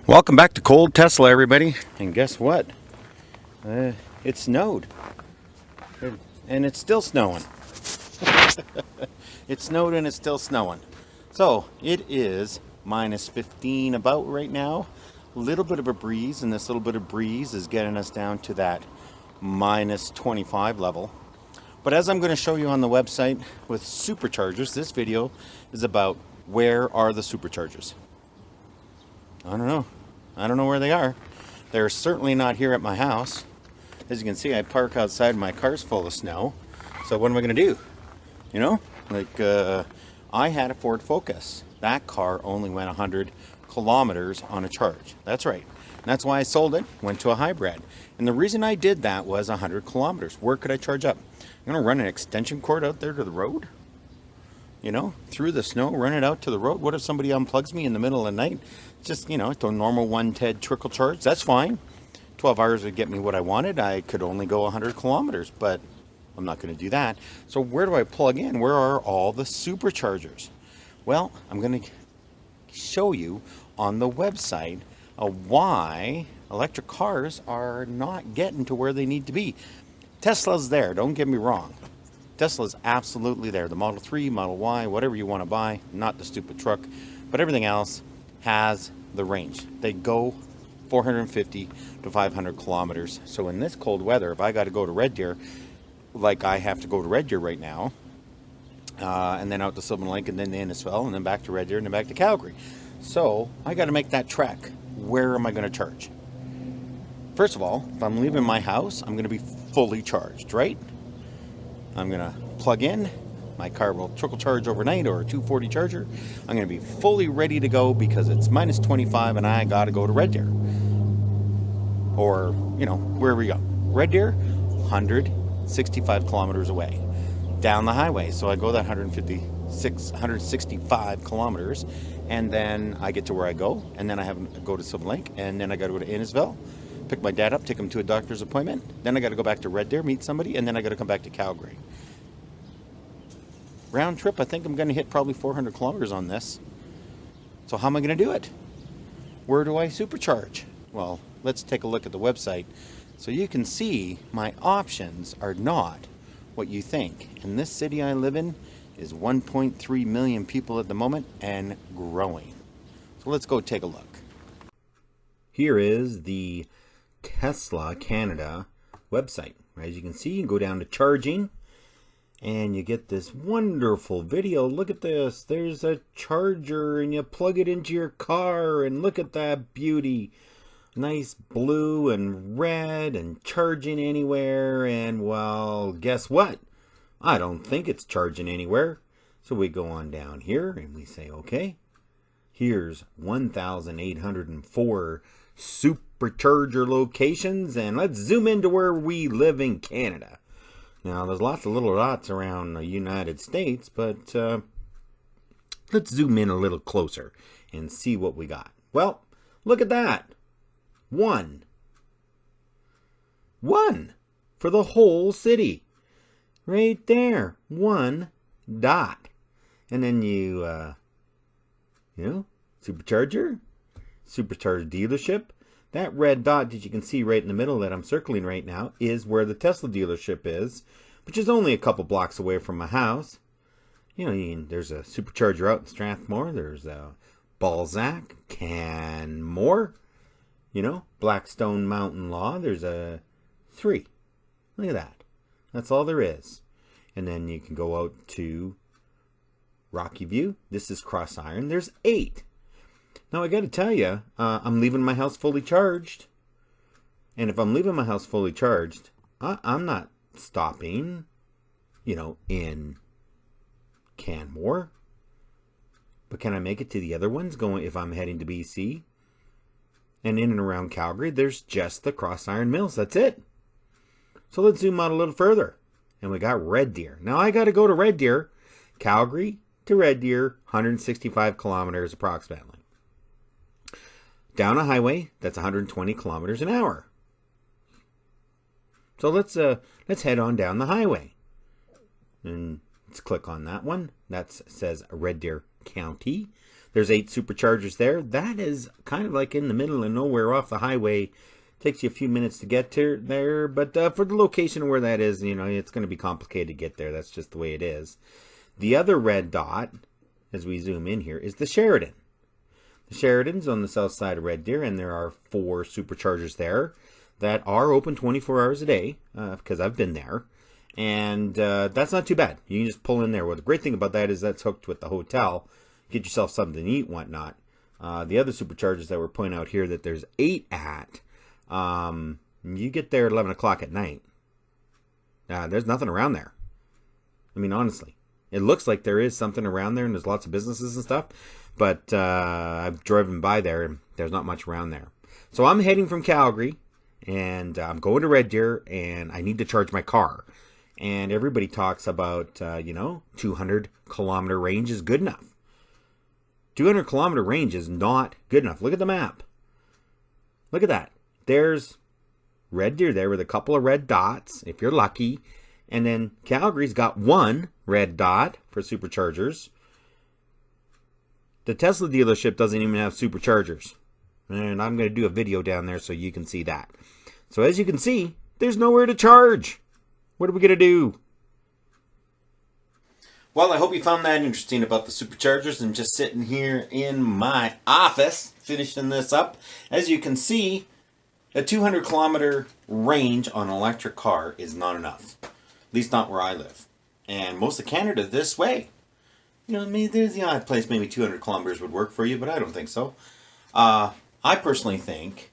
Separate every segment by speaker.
Speaker 1: Welcome back to Cold Tesla, everybody. And guess what? It snowed. And it's still snowing. It snowed and it's still snowing. So it is minus 15 about right now. A little bit of a breeze, and this little bit of breeze is getting us down to that minus 25 level. But as I'm going to show you on the website with Superchargers, this video is about where are the Superchargers. I don't know. I don't know where they are. They're certainly not here at my house. As you can see, I park outside, my car's full of snow. So what am I going to do? You know, like I had a Ford Focus. That car only went 100 kilometers on a charge. That's right. And that's why I sold it, went to a hybrid. And the reason I did that was 100 kilometers. Where could I charge up? I'm going to run an extension cord out there to the road? You know, through the snow, run it out to the road. What if somebody unplugs me in the middle of the night? Just, you know, it's a normal 1 TED trickle charge. That's fine. 12 hours would get me what I wanted. I could only go 100 kilometers, but I'm not going to do that. So where do I plug in? Where are all the Superchargers? Well, I'm going to show you on the website why electric cars are not getting to where they need to be. Tesla's there, don't get me wrong. Tesla's absolutely there. The Model 3, Model Y, whatever you want to buy, not the stupid truck, but everything else has the range. They go 450 to 500 kilometers. So in this cold weather, if I got to go to Red Deer, like I have to go to Red Deer right now, and then out to Sylvan Lake, and then to Innisfil, and then back to Red Deer, and then back to Calgary. So I got to make that trek. Where am I going to charge? First of all, if I'm leaving my house, I'm going to be fully charged, right? I'm going to plug in. My car will trickle charge overnight, or a 240 charger. I'm going to be fully ready to go because it's minus 25 and I got to go to Red Deer. Or, you know, wherever you go. Red Deer, 165 kilometers away. Down the highway. So I go that 165 kilometers, and then I get to where I go, and then I have to go to Sylvan Lake, and then I got to go to Innisfil, pick my dad up, take him to a doctor's appointment. Then I got to go back to Red Deer, meet somebody, and then I got to come back to Calgary. Round trip, I think I'm going to hit probably 400 kilometers on this. So how am I going to do it? Where do I supercharge? Well, let's take a look at the website so you can see my options are not what you think. And this city I live in is 1.3 million people at the moment and growing. So let's go take a look. Here is the Tesla Canada website. As you can see, you can go down to charging and you get this wonderful video. Look at this. There's a charger and you plug it into your car, and look at that beauty. Nice blue and red and charging anywhere. And well, guess what? I don't think it's charging anywhere. So we go on down here and we say, okay, here's 1,804 supercharger locations, and let's zoom into where we live in Canada. Now, there's lots of little dots around the United States, but let's zoom in a little closer and see what we got. Well, look at that. One for the whole city. Right there. One dot. And then you know, supercharger dealership. That red dot that you can see right in the middle that I'm circling right now is where the Tesla dealership is, which is only a couple blocks away from my house. You know, there's a supercharger out in Strathmore. There's a Balzac, Canmore, you know, Blackstone Mountain Law. There's a 3. Look at that. That's all there is. And then you can go out to Rocky View. This is Cross Iron. There's 8. Now, I got to tell you, I'm leaving my house fully charged. And if I'm leaving my house fully charged, I'm not stopping, you know, in Canmore. But can I make it to the other ones going if I'm heading to BC? And in and around Calgary, there's just the Cross Iron Mills. That's it. So let's zoom out a little further. And we got Red Deer. Now, I got to go to Red Deer, Calgary to Red Deer, 165 kilometers approximately. Down a highway, that's 120 kilometers an hour. So let's head on down the highway. And let's click on that one. That says Red Deer County. There's 8 Superchargers there. That is kind of like in the middle of nowhere off the highway. Takes you a few minutes to get to there, but for the location where that is, it's going to be complicated to get there. That's just the way it is. The other red dot, as we zoom in here, is the Sheridan. The Sheridan's on the south side of Red Deer, and there are 4 Superchargers there that are open 24 hours a day, because I've been there. And that's not too bad. You can just pull in there. Well, the great thing about that is that's hooked with the hotel. Get yourself something to eat and whatnot. The other Superchargers that we're pointing out here that there's 8 at, you get there at 11 o'clock at night. There's nothing around there. I mean, honestly. It looks like there is something around there, and there's lots of businesses and stuff. But I've driven by there, and there's not much around there. So I'm heading from Calgary, and I'm going to Red Deer, and I need to charge my car. And everybody talks about, 200-kilometer range is good enough. 200-kilometer range is not good enough. Look at the map. Look at that. There's Red Deer there with a couple of red dots, if you're lucky. And then Calgary's got 1 red dot for Superchargers. The Tesla dealership doesn't even have Superchargers. And I'm going to do a video down there so you can see that. So as you can see, there's nowhere to charge. What are we going to do? Well, I hope you found that interesting about the Superchargers. I'm just sitting here in my office, finishing this up. As you can see, a 200-kilometer range on an electric car is not enough. At least not where I live. And most of Canada this way. There's the odd place maybe 200 kilometers would work for you, but I don't think so. I personally think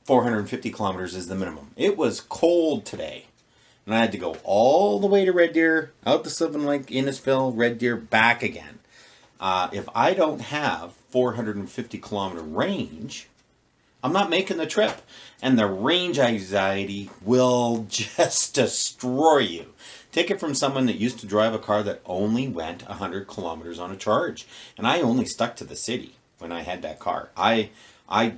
Speaker 1: 450 kilometers is the minimum. It was cold today. And I had to go all the way to Red Deer, out to Sylvan Lake, Innisfil, Red Deer, back again. If I don't have 450-kilometer range, I'm not making the trip. And the range anxiety will just destroy you. Take it from someone that used to drive a car that only went 100 kilometers on a charge. And I only stuck to the city when I had that car. I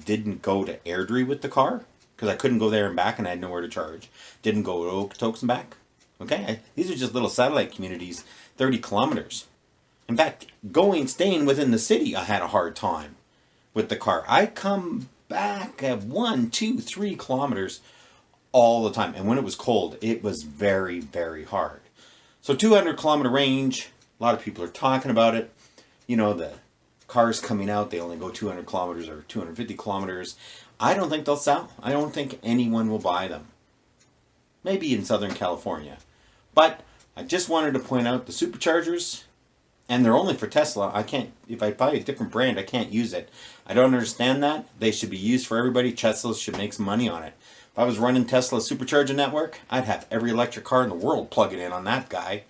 Speaker 1: didn't go to Airdrie with the car because I couldn't go there and back and I had nowhere to charge. Didn't go to Okotoks and back. Okay? These are just little satellite communities, 30 kilometers. In fact, staying within the city, I had a hard time with the car. I come back at 1, 2, 3 kilometers all the time. And when it was cold, it was very, very hard. So 200-kilometer range, a lot of people are talking about it. The cars coming out, they only go 200 kilometers or 250 kilometers. I don't think they'll sell. I don't think anyone will buy them. Maybe in Southern California. But I just wanted to point out the Superchargers, and they're only for Tesla. If I buy a different brand, I can't use it. I don't understand that. They should be used for everybody. Tesla should make some money on it. If I was running Tesla's Supercharger network, I'd have every electric car in the world plug it in on that guy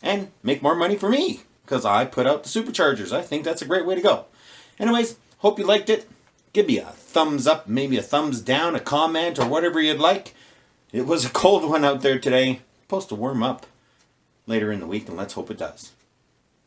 Speaker 1: and make more money for me because I put out the Superchargers. I think that's a great way to go. Anyways, hope you liked it. Give me a thumbs up, maybe a thumbs down, a comment, or whatever you'd like. It was a cold one out there today. Supposed to warm up later in the week, and let's hope it does.